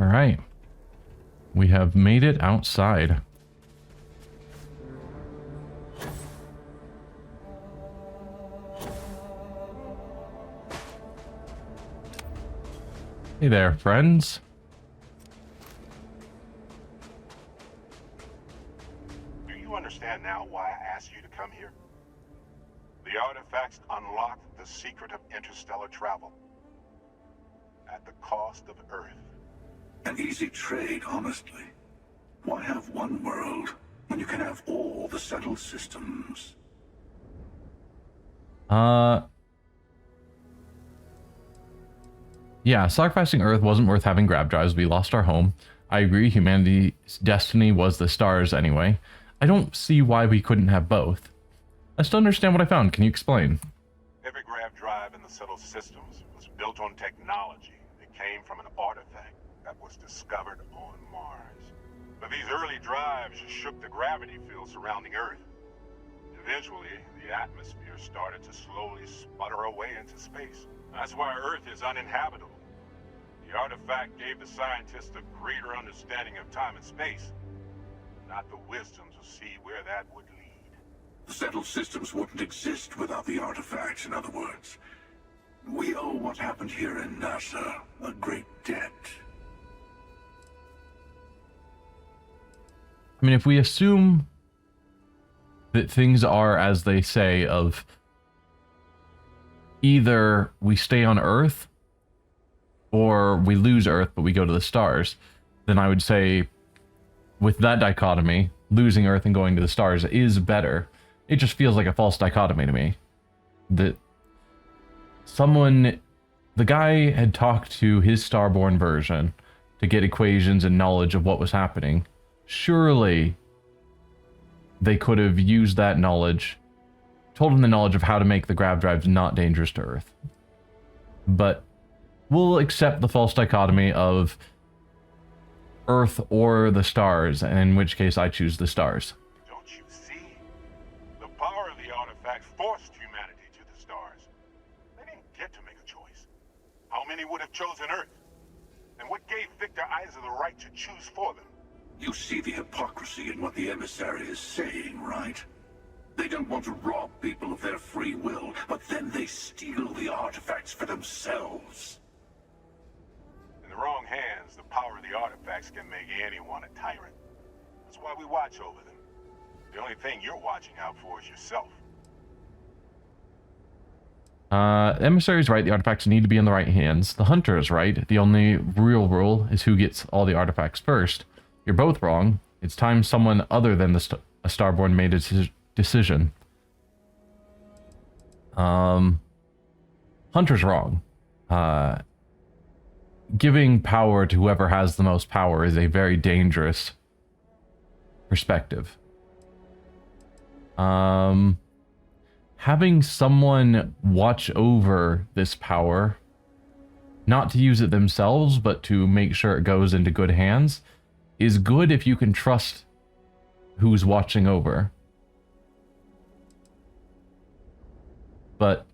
All right. We have made it outside. Hey there, friends. Do you understand now why I asked you to come here? The artifacts unlock the secret of interstellar travel. At the cost of Earth. An easy trade, honestly. Why have one world when you can have all the settled systems? Yeah, sacrificing Earth wasn't worth having grab drives. We lost our home. I agree, humanity's destiny was the stars anyway. I don't see why we couldn't have both. I still understand what I found. Can you explain? Every grav drive in the settled systems was built on technology that came from an artifact that was discovered on Mars. But these early drives shook the gravity field surrounding Earth. Eventually, the atmosphere started to slowly sputter away into space. That's why Earth is uninhabitable. The artifact gave the scientists a greater understanding of time and space, not the wisdom to see where that would lead. The settled systems wouldn't exist without the artifacts, in other words. We owe what happened here in NASA a great debt. I mean, if we assume that things are as they say, of either we stay on Earth or we lose Earth but we go to the stars, then I would say with that dichotomy, losing Earth and going to the stars is better. It just feels like a false dichotomy to me. That the guy had talked to his Starborn version to get equations and knowledge of what was happening. Surely they could have used that knowledge, told him the knowledge of how to make the grav drives not dangerous to Earth. But we'll accept the false dichotomy of Earth or the stars, and in which case I choose the stars. Don't you see? The power of the artifact forced humanity to the stars. They didn't get to make a choice. How many would have chosen Earth? And what gave Victor Isa the right to choose for them? You see the hypocrisy in what the emissary is saying, right? They don't want to rob people of their free will, but then they steal the artifacts for themselves. In the wrong hands, the power of the artifacts can make anyone a tyrant. That's why we watch over them. The only thing you're watching out for is yourself. Emissary's right, the artifacts need to be in the right hands. The Hunter is right, the only real rule is who gets all the artifacts first. You're both wrong. It's time someone other than a Starborn made a decision. Hunter's wrong. Giving power to whoever has the most power is a very dangerous perspective. Having someone watch over this power, not to use it themselves, but to make sure it goes into good hands, is good if you can trust who's watching over. But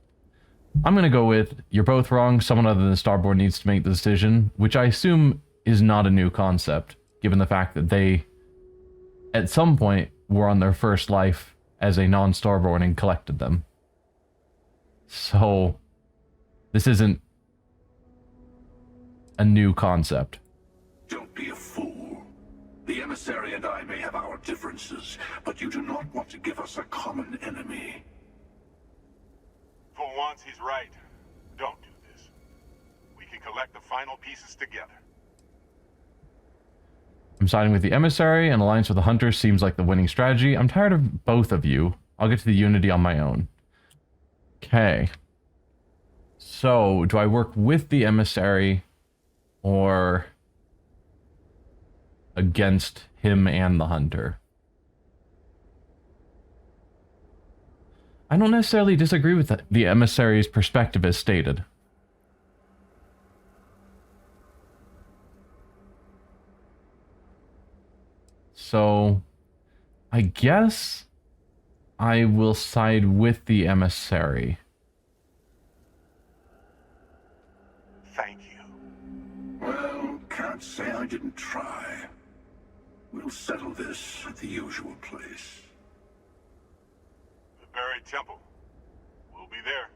I'm going to go with, you're both wrong, someone other than Starborn needs to make the decision, which I assume is not a new concept, given the fact that they, at some point, were on their first life as a non-Starborn and collected them. So, this isn't a new concept. Don't be a fool. The emissary and I may have our differences, but you do not want to give us a common enemy. For once, he's right. Don't do this. We can collect the final pieces together. I'm siding with the emissary, and alliance with the hunter seems like the winning strategy. I'm tired of both of you. I'll get to the unity on my own. Okay. So, do I work with the emissary or against him and the hunter? I don't necessarily disagree with the emissary's perspective as stated. So, I guess I will side with the emissary. Thank you. Well, can't say I didn't try. We'll settle this at the usual place. The buried temple. We'll be there.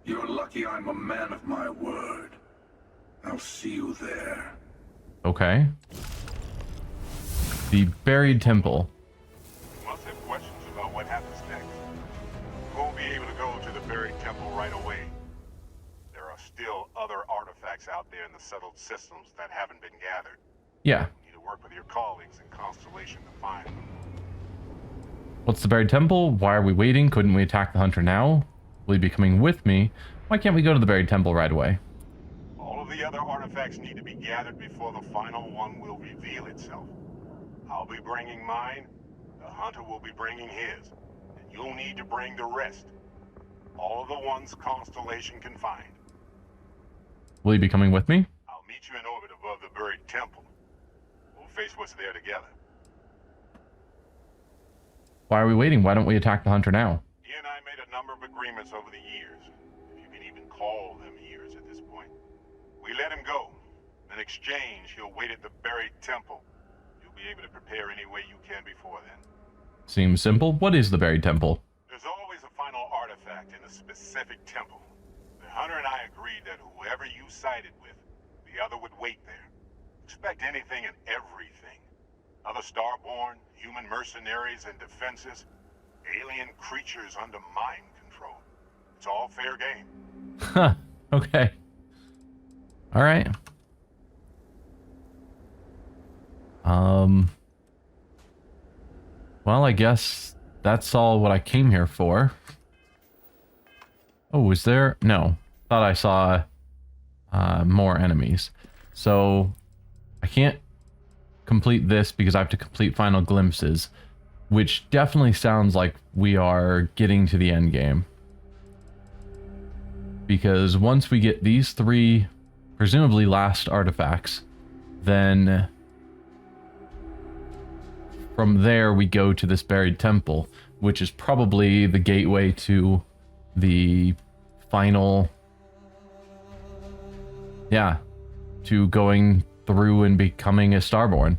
You're lucky I'm a man of my word. I'll see you there. Okay. The buried temple. You must have questions about what happens next. You won't be able to go to the buried temple right away. There are still other artifacts out there in the settled systems that haven't been gathered. Yeah. You need to work with your colleagues in Constellation to find them. What's the buried temple? Why are we waiting? Couldn't we attack the hunter now? Will he be coming with me? Why can't we go to the buried temple right away? All of the other artifacts need to be gathered before the final one will reveal itself. I'll be bringing mine, the hunter will be bringing his, and you'll need to bring the rest. All of the ones Constellation can find. Will he be coming with me? I'll meet you in orbit above the buried temple. We'll face what's there together. Why are we waiting? Why don't we attack the hunter now? He and I made a number of agreements over the years, if you can even call them years at this point. We let him go. In exchange, he'll wait at the buried temple. You'll be able to prepare any way you can before then. Seems simple. What is the buried temple? There's always a final artifact in a specific temple. The hunter and I agreed that whoever you sided with, the other would wait there. Expect anything and everything. Other starborn, human mercenaries and defenses, alien creatures under mind control. It's all fair game. Huh. Okay. All right. Well, I guess that's all what I came here for. Oh, is there? No. Thought I saw more enemies. So I can't complete this because I have to complete final glimpses, which definitely sounds like we are getting to the end game. Because once we get these three, presumably last artifacts, then from there we go to this buried temple, which is probably the gateway to the final, yeah, to going through and becoming a Starborn,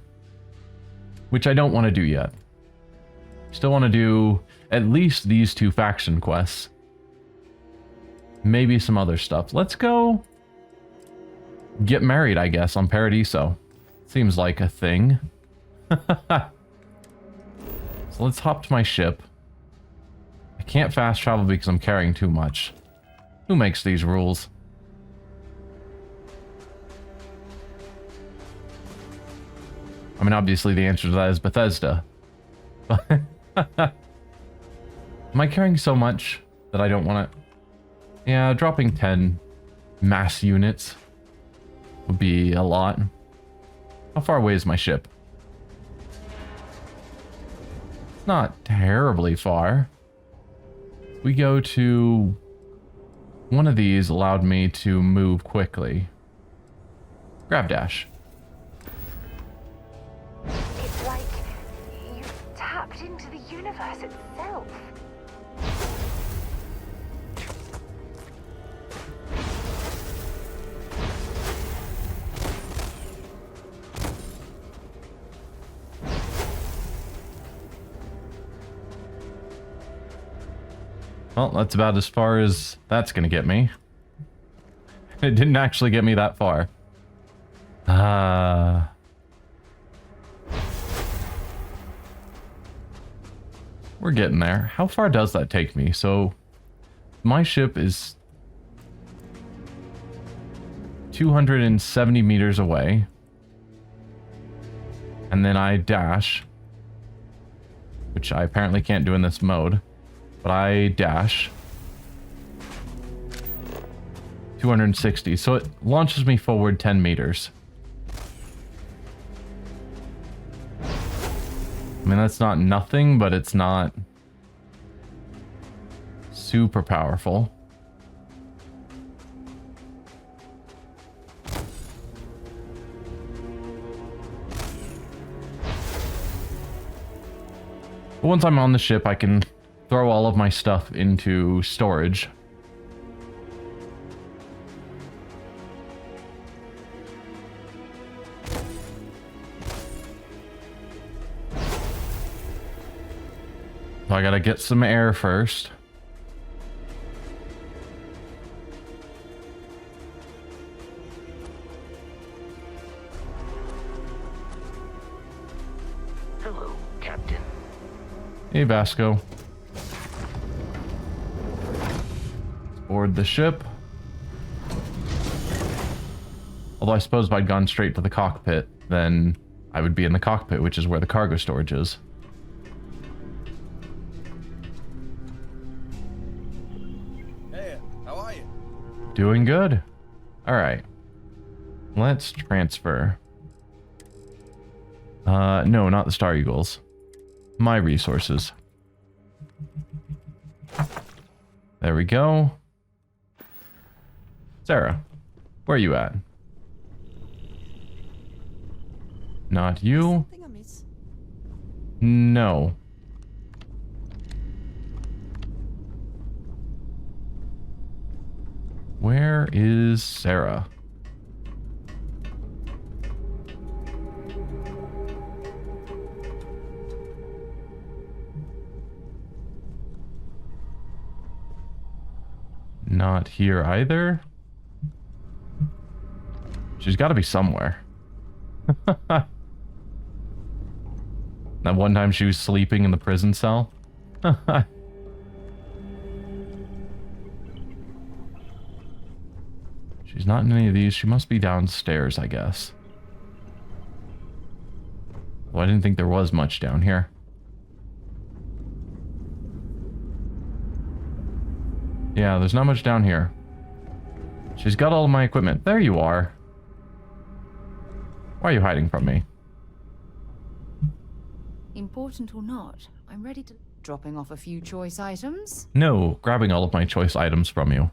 which I don't want to do yet. Still want to do at least these two faction quests. Maybe some other stuff. Let's go get married, I guess, on Paradiso. Seems like a thing. So let's hop to my ship. I can't fast travel because I'm carrying too much. Who makes these rules? I mean, obviously the answer to that is Bethesda. Am I carrying so much that I don't want to... Yeah, dropping 10 mass units would be a lot. How far away is my ship? It's not terribly far. We go to... One of these allowed me to move quickly. Grab dash. It's like you've tapped into the universe itself. Well, that's about as far as that's gonna get me. It didn't actually get me that far. We're getting there. How far does that take me? So, my ship is 270 meters away. And then I dash, which I apparently can't do in this mode. But I dash 260, so it launches me forward 10 meters. I mean, that's not nothing, but it's not super powerful. But once I'm on the ship, I can throw all of my stuff into storage. I gotta get some air first. Hello, Captain. Hey, Vasco. Board the ship. Although I suppose if I'd gone straight to the cockpit, then I would be in the cockpit, which is where the cargo storage is. Hey, how are you? Doing good. Alright. Let's transfer. No, not the Star Eagles. My resources. There we go. Sarah, where are you at? Not you. Something amiss? No. Where is Sarah? Not here either. She's got to be somewhere. That one time she was sleeping in the prison cell. She's not in any of these. She must be downstairs, I guess. Well, I didn't think there was much down here. Yeah, there's not much down here. She's got all of my equipment. There you are. Why are you hiding from me? Important or not, I'm ready to... Dropping off a few choice items? No, grabbing all of my choice items from you.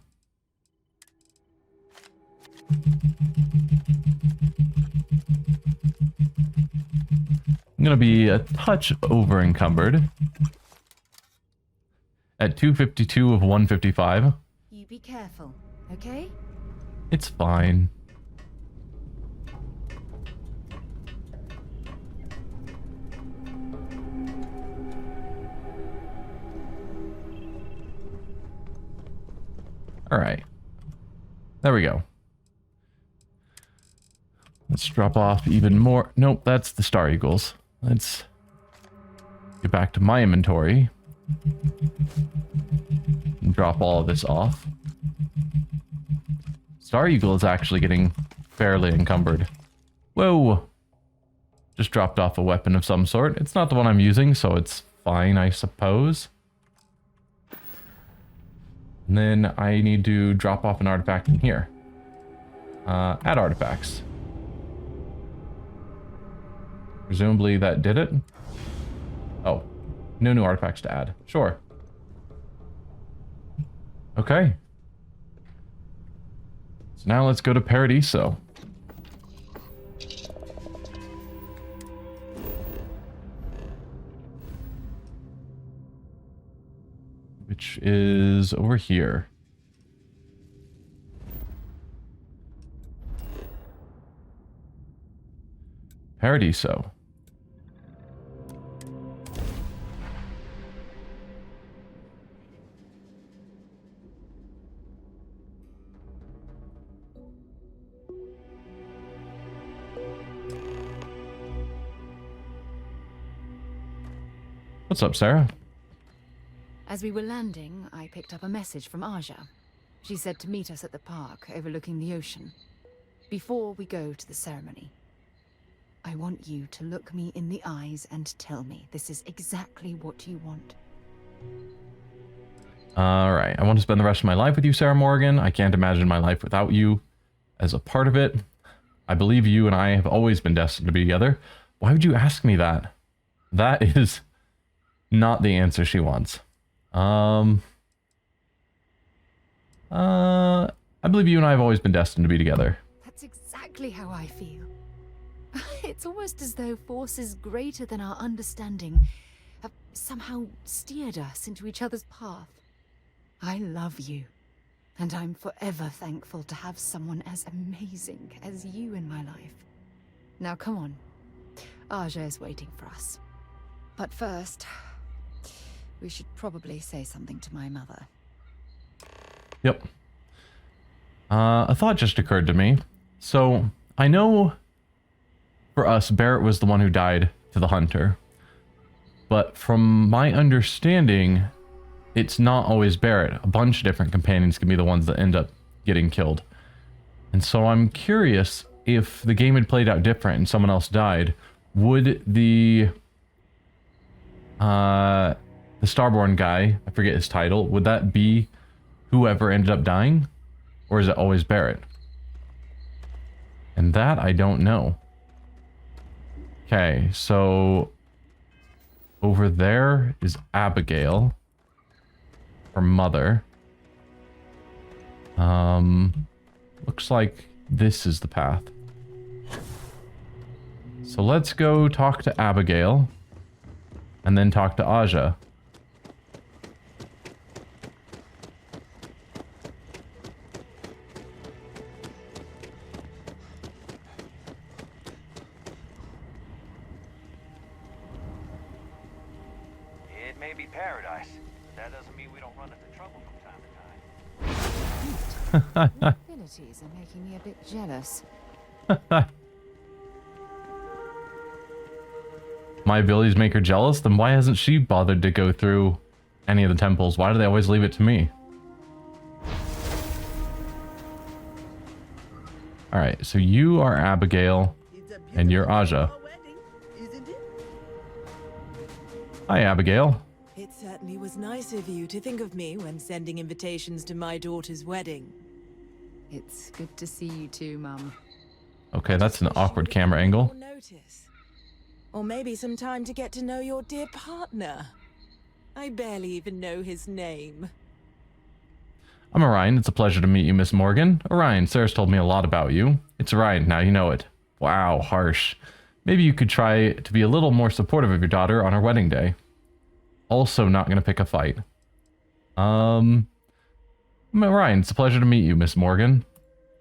I'm gonna be a touch over encumbered. At 252 of 155. You be careful, okay? It's fine. Alright. There we go. Let's drop off even more. Nope, that's the Star Eagles. Let's get back to my inventory. And drop all of this off. Star Eagle is actually getting fairly encumbered. Whoa! Just dropped off a weapon of some sort. It's not the one I'm using, so it's fine, I suppose. And then I need to drop off an artifact in here. Add artifacts. Presumably that did it. Oh, no new artifacts to add. Sure. Okay. So now let's go to Paradiso. Which is over here. Paradiso. What's up, Sarah? As we were landing, I picked up a message from Aja. She said to meet us at the park overlooking the ocean. Before we go to the ceremony, I want you to look me in the eyes and tell me this is exactly what you want. Alright, I want to spend the rest of my life with you, Sarah Morgan. I can't imagine my life without you as a part of it. I believe you and I have always been destined to be together. Why would you ask me that? That is not the answer she wants. I believe you and I have always been destined to be together. That's exactly how I feel. It's almost as though forces greater than our understanding have somehow steered us into each other's path. I love you, and I'm forever thankful to have someone as amazing as you in my life. Now come on, Aja is waiting for us. But first, We should probably say something to my mother. Yep. A thought just occurred to me. So, I know for us, Barrett was the one who died to the hunter. But from my understanding, it's not always Barrett. A bunch of different companions can be the ones that end up getting killed. And so I'm curious, if the game had played out different and someone else died, would the Starborn guy, I forget his title, would that be whoever ended up dying? Or is it always Barrett? And that I don't know. Okay, so over there is Abigail, her mother. Looks like this is the path. So let's go talk to Abigail and then talk to Aja. It may be paradise, but that doesn't mean we don't run into trouble from time to time. Your abilities are making me a bit jealous. My abilities make her jealous? Then why hasn't she bothered to go through any of the temples? Why do they always leave it to me? Alright, so you are Abigail, and you're Aja. Hi, Abigail. It certainly was nice of you to think of me when sending invitations to my daughter's wedding. It's good to see you too, Mum. Okay, that's an awkward camera angle. Notice. Or maybe some time to get to know your dear partner. I barely even know his name. I'm Orion. It's a pleasure to meet you, Miss Morgan. Orion, Sarah's told me a lot about you. It's Orion, now you know it. Wow, harsh. Maybe you could try to be a little more supportive of your daughter on her wedding day. Also not gonna pick a fight. I'm Orion. It's a pleasure to meet you, Miss Morgan.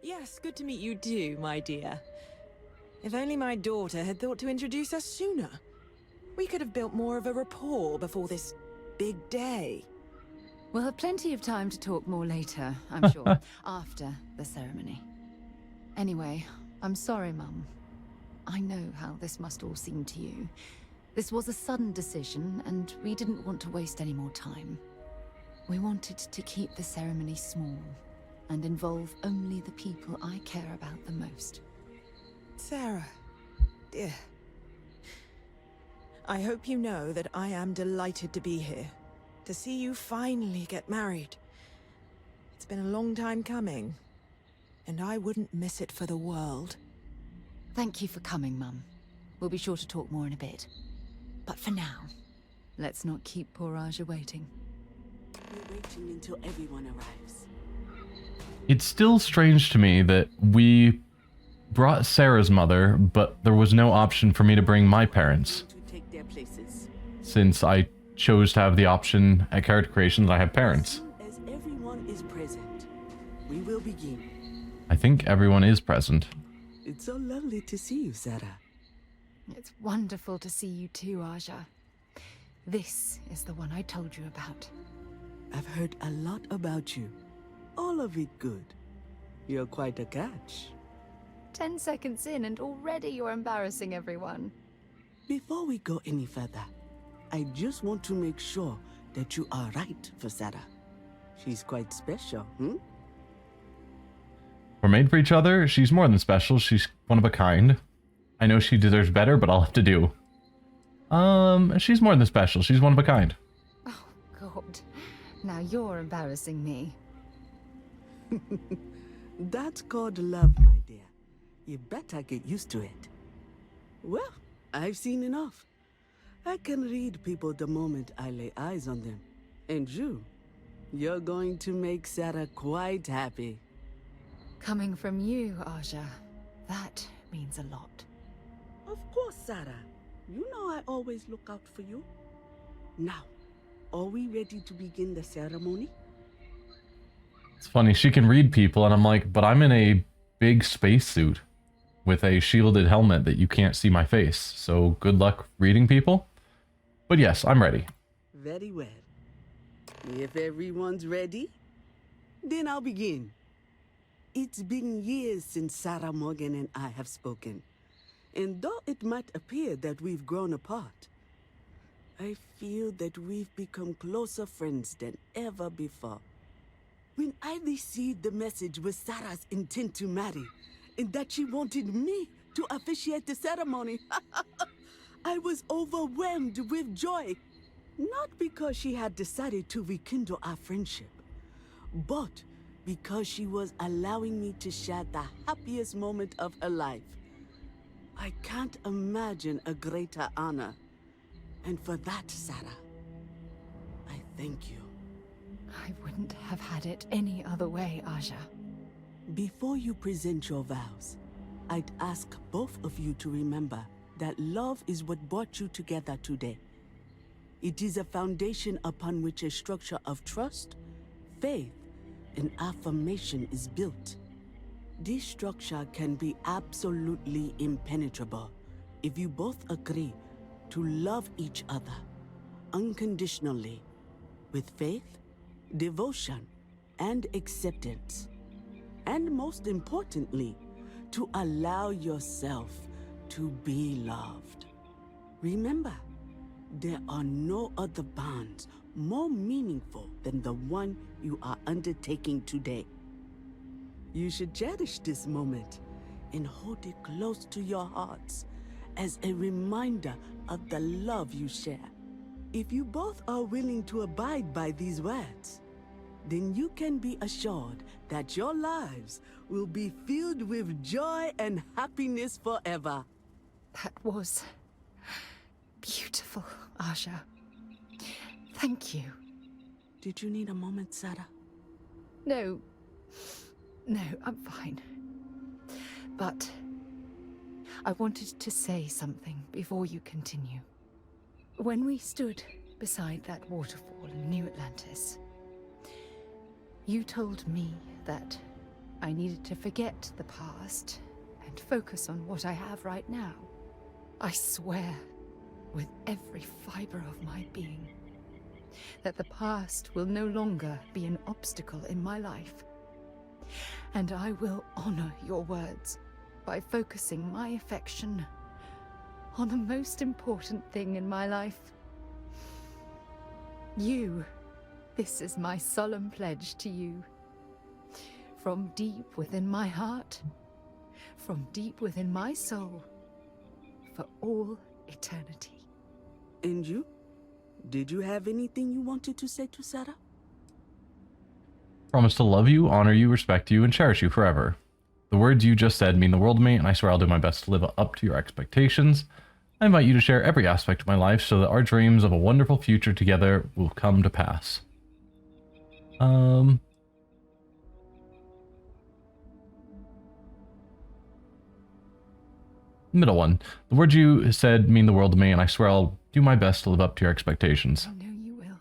Yes, good to meet you too, my dear. If only my daughter had thought to introduce us sooner. We could have built more of a rapport before this big day. We'll have plenty of time to talk more later, I'm sure, after the ceremony. Anyway, I'm sorry, Mum. I know how this must all seem to you. This was a sudden decision, and we didn't want to waste any more time. We wanted to keep the ceremony small, and involve only the people I care about the most. Sarah, dear. I hope you know that I am delighted to be here. To see you finally get married. It's been a long time coming, and I wouldn't miss it for the world. Thank you for coming, Mum. We'll be sure to talk more in a bit. But for now, let's not keep poor Aja waiting. We're waiting until everyone arrives. It's still strange to me that we brought Sarah's mother, but there was no option for me to bring my parents. To take their places. Since I chose to have the option at character creation that I have parents. As everyone is present, we will begin. I think everyone is present. It's so lovely to see you, Sarah. It's wonderful to see you too, Aja. This is the one I told you about. I've heard a lot about you. All of it good. You're quite a catch. 10 seconds in and already you're embarrassing everyone. Before we go any further, I just want to make sure that you are right for Sarah. She's quite special, We're made for each other. She's more than special. She's one of a kind. I know she deserves better, but I'll have to do. She's more than special. She's one of a kind. Oh, God. Now you're embarrassing me. That's called love, my dear. You better get used to it. Well, I've seen enough. I can read people the moment I lay eyes on them. And you're going to make Sarah quite happy. Coming from you, Aja, that means a lot. Of course, Sarah. You know I always look out for you. Now, are we ready to begin the ceremony? It's funny, she can read people, and I'm like, but I'm in a big spacesuit with a shielded helmet that you can't see my face. So good luck reading people. But yes, I'm ready. Very well. If everyone's ready, then I'll begin. It's been years since Sarah Morgan and I have spoken. And though it might appear that we've grown apart, I feel that we've become closer friends than ever before. When I received the message with Sarah's intent to marry, and that she wanted me to officiate the ceremony, I was overwhelmed with joy. Not because she had decided to rekindle our friendship, but because she was allowing me to share the happiest moment of her life. I can't imagine a greater honor. And for that, Sarah, I thank you. I wouldn't have had it any other way, Aja. Before you present your vows, I'd ask both of you to remember that love is what brought you together today. It is a foundation upon which a structure of trust, faith, and affirmation is built. This structure can be absolutely impenetrable if you both agree to love each other unconditionally, with faith, devotion, and acceptance. And most importantly, to allow yourself to be loved. Remember, there are no other bonds more meaningful than the one you are undertaking today. You should cherish this moment and hold it close to your hearts as a reminder of the love you share. If you both are willing to abide by these words, then you can be assured that your lives will be filled with joy and happiness forever. That was beautiful, Aja. Thank you. Did you need a moment, Sarah? No, I'm fine. But I wanted to say something before you continue. When we stood beside that waterfall in New Atlantis, you told me that I needed to forget the past and focus on what I have right now. I swear, with every fiber of my being, that the past will no longer be an obstacle in my life. And I will honor your words by focusing my affection on the most important thing in my life. You. This is my solemn pledge to you. From deep within my heart, from deep within my soul, for all eternity. And you? Did you have anything you wanted to say to Sarah? Promise to love you, honor you, respect you, and cherish you forever. The words you just said mean the world to me, and I swear I'll do my best to live up to your expectations. I invite you to share every aspect of my life so that our dreams of a wonderful future together will come to pass. Middle one. The words you said mean the world to me, and I swear I'll do my best to live up to your expectations. I know you will.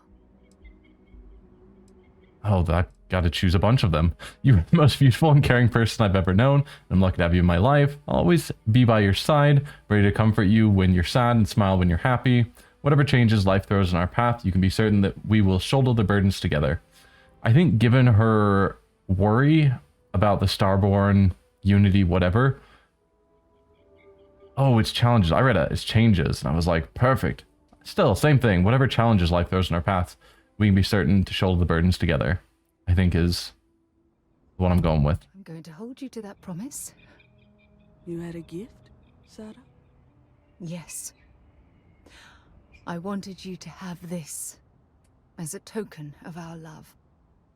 Oh, I gotta choose a bunch of them. You're the most beautiful and caring person I've ever known. I'm lucky to have you in my life. I'll always be by your side, ready to comfort you when you're sad and smile when you're happy. Whatever changes life throws in our path, you can be certain that we will shoulder the burdens together. I think given her worry about the Starborn, Unity, whatever. Oh, it's challenges. I read it as changes, and I was like, perfect. Still, same thing. Whatever challenges life throws in our path, we can be certain to shoulder the burdens together, I think is what I'm going with. I'm going to hold you to that promise. You had a gift, Sarah? Yes. I wanted you to have this as a token of our love.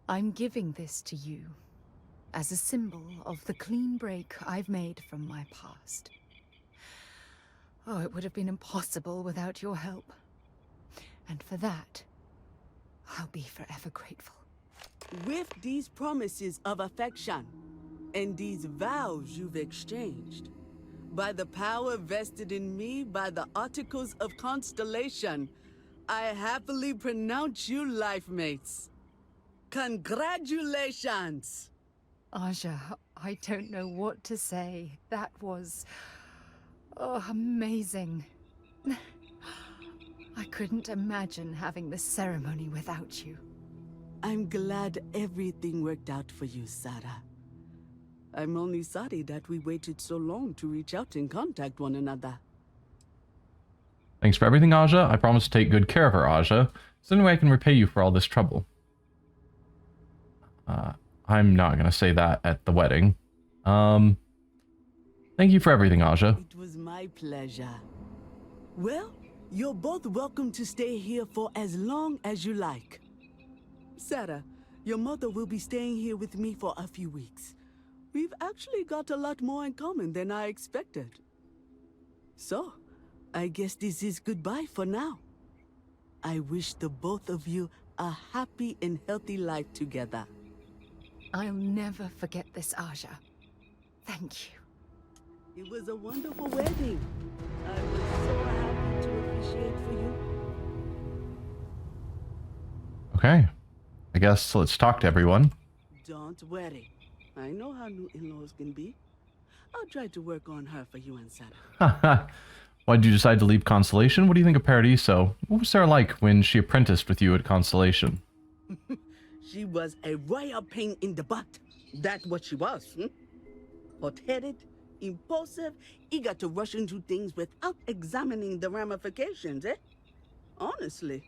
I'm giving this to you as a symbol of the clean break I've made from my past. Oh, it would have been impossible without your help. And for that, I'll be forever grateful. With these promises of affection and these vows you've exchanged, by the power vested in me by the Articles of Constellation, I happily pronounce you life mates. Congratulations! Aja, I don't know what to say. That was... oh, amazing. I couldn't imagine having this ceremony without you. I'm glad everything worked out for you, Sarah. I'm only sorry that we waited so long to reach out and contact one another. Thanks for everything, Aja. I promise to take good care of her, Aja. Is there any way I can repay you for all this trouble? I'm not going to say that at the wedding. Thank you for everything, Aja. It was my pleasure. Well, you're both welcome to stay here for as long as you like. Sarah, your mother will be staying here with me for a few weeks. We've actually got a lot more in common than I expected. So, I guess this is goodbye for now. I wish the both of you a happy and healthy life together. I'll never forget this, Aja. Thank you. It was a wonderful wedding. I was so happy to officiate for you. Okay. I guess let's talk to everyone. Don't worry. I know how new in-laws can be. I'll try to work on her for you and Sarah. Why did you decide to leave Constellation? What do you think of Paradiso? What was Sarah like when she apprenticed with you at Constellation? She was a royal pain in the butt. That's what she was. Hot-headed, impulsive, eager to rush into things without examining the ramifications, eh? Honestly,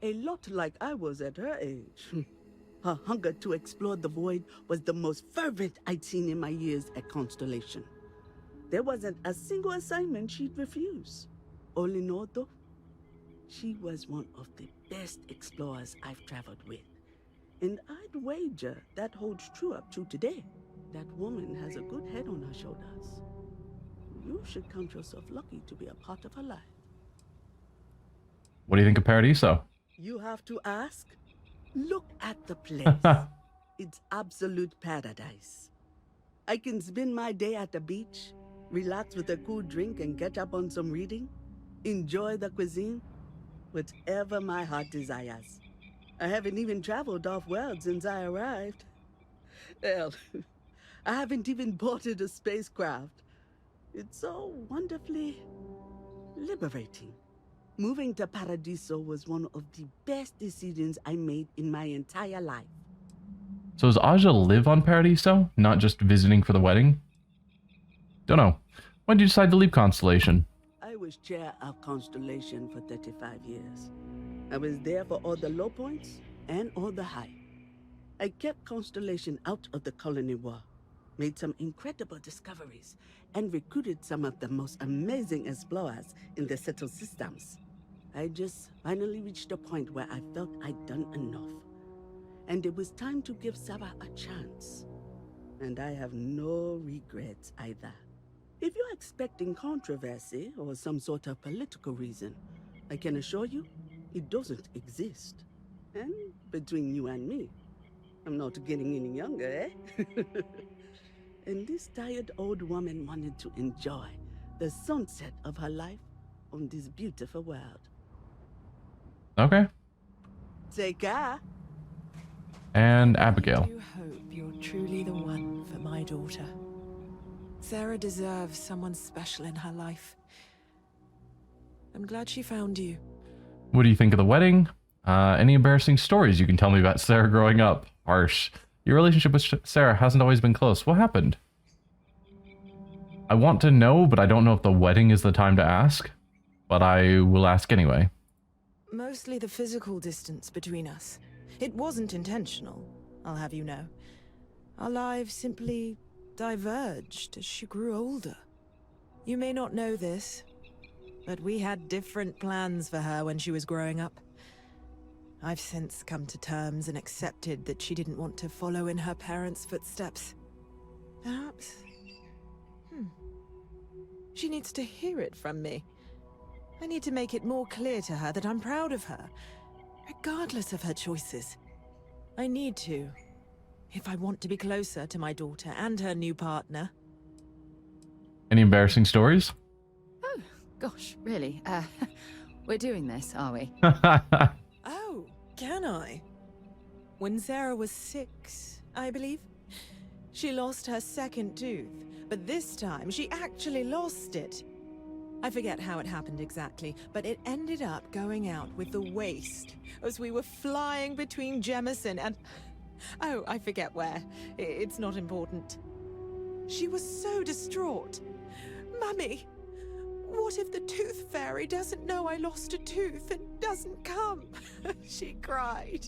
a lot like I was at her age. Her hunger to explore the void was the most fervent I'd seen in my years at Constellation. There wasn't a single assignment she'd refuse. All in all, though, she was one of the best explorers I've traveled with. And I'd wager that holds true up to today. That woman has a good head on her shoulders. You should count yourself lucky to be a part of her life. What do you think of Paradiso? You have to ask? Look at the place. It's absolute paradise. I can spend my day at the beach, relax with a cool drink and catch up on some reading, enjoy the cuisine, whatever my heart desires. I haven't even traveled off-world since I arrived. Hell, I haven't even boarded a spacecraft. It's so wonderfully liberating. Moving to Paradiso was one of the best decisions I made in my entire life. So does Aja live on Paradiso, not just visiting for the wedding? Don't know. When did you decide to leave Constellation? I was chair of Constellation for 35 years. I was there for all the low points and all the high. I kept Constellation out of the colony war, made some incredible discoveries, and recruited some of the most amazing explorers in the settled systems. I just finally reached a point where I felt I'd done enough. And it was time to give Sarah a chance. And I have no regrets either. If you're expecting controversy or some sort of political reason, I can assure you, it doesn't exist. And between you and me, I'm not getting any younger, eh? And this tired old woman wanted to enjoy the sunset of her life on this beautiful world. Okay. Take care. And Abigail. I do hope you're truly the one for my daughter. Sarah deserves someone special in her life. I'm glad she found you. What do you think of the wedding? Any embarrassing stories you can tell me about Sarah growing up? Harsh. Your relationship with Sarah hasn't always been close. What happened? I want to know, but I don't know if the wedding is the time to ask. But I will ask anyway. Mostly the physical distance between us. It wasn't intentional, I'll have you know. Our lives simply diverged as she grew older. You may not know this, but we had different plans for her when she was growing up. I've since come to terms and accepted that she didn't want to follow in her parents' footsteps. Perhaps... she needs to hear it from me. I need to make it more clear to her that I'm proud of her, regardless of her choices. I need to, if I want to be closer to my daughter and her new partner. Any embarrassing stories? Oh, gosh, really? We're doing this, are we? Oh, can I? When Sarah was 6, I believe, she lost her second tooth, but this time she actually lost it. I forget how it happened exactly, but it ended up going out with the waste as we were flying between Jemison and... Oh, I forget where. It's not important. She was so distraught. Mummy, what if the Tooth Fairy doesn't know I lost a tooth and doesn't come? She cried.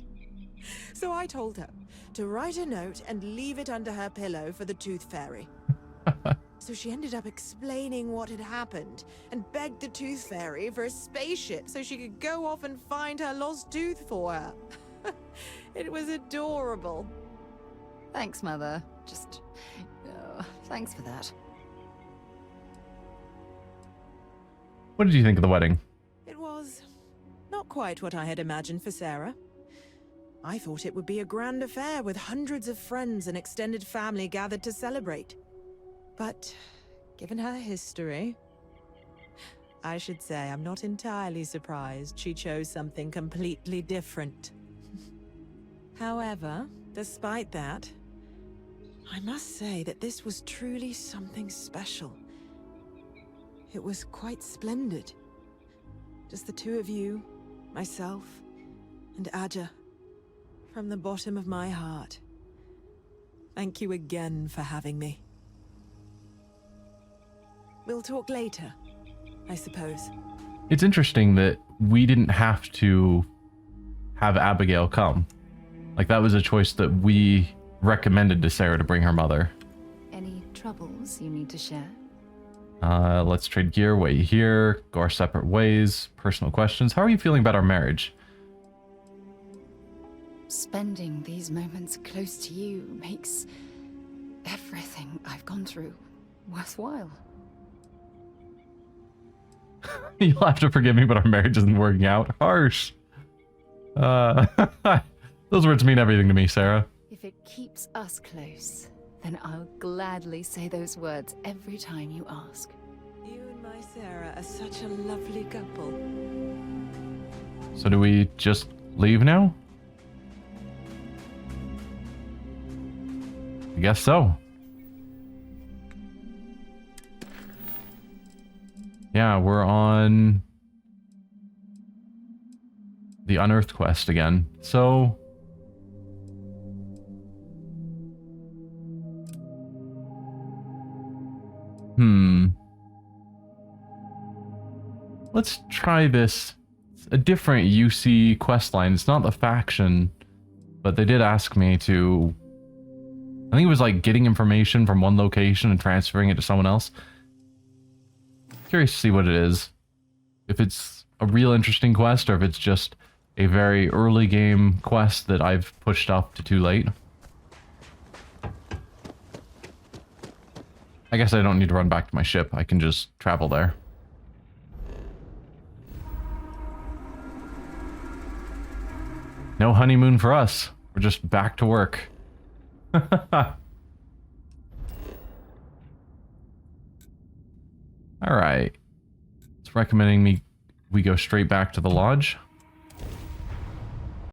So I told her to write a note and leave it under her pillow for the Tooth Fairy. So she ended up explaining what had happened and begged the Tooth Fairy for a spaceship so she could go off and find her lost tooth for her. It was adorable. Thanks, Mother. Just... thanks for that. What did you think of the wedding? It was not quite what I had imagined for Sarah. I thought it would be a grand affair with hundreds of friends and extended family gathered to celebrate. But given her history, I should say I'm not entirely surprised she chose something completely different. However, despite that, I must say that this was truly something special. It was quite splendid. Just the two of you, myself, and Aja. From the bottom of my heart. Thank you again for having me. We'll talk later, I suppose. It's interesting that we didn't have to have Abigail come. Like, that was a choice that we recommended to Sarah to bring her mother. Any troubles you need to share? Let's trade gear, wait here, go our separate ways, personal questions. How are you feeling about our marriage? Spending these moments close to you makes everything I've gone through worthwhile. You'll have to forgive me, but our marriage isn't working out. Harsh. Those words mean everything to me, Sarah. If it keeps us close, then I'll gladly say those words every time you ask. You and my Sarah are such a lovely couple. So do we just leave now? I guess so. Yeah, we're on the Unearthed quest again. So let's try this. It's a different UC quest line. It's not the faction, but they did ask me to, I think it was like getting information from one location and transferring it to someone else. Curious to see what it is. If it's a real interesting quest or if it's just a very early game quest that I've pushed up to too late. I guess I don't need to run back to my ship. I can just travel there. No honeymoon for us. We're just back to work. Alright. It's recommending we go straight back to the lodge.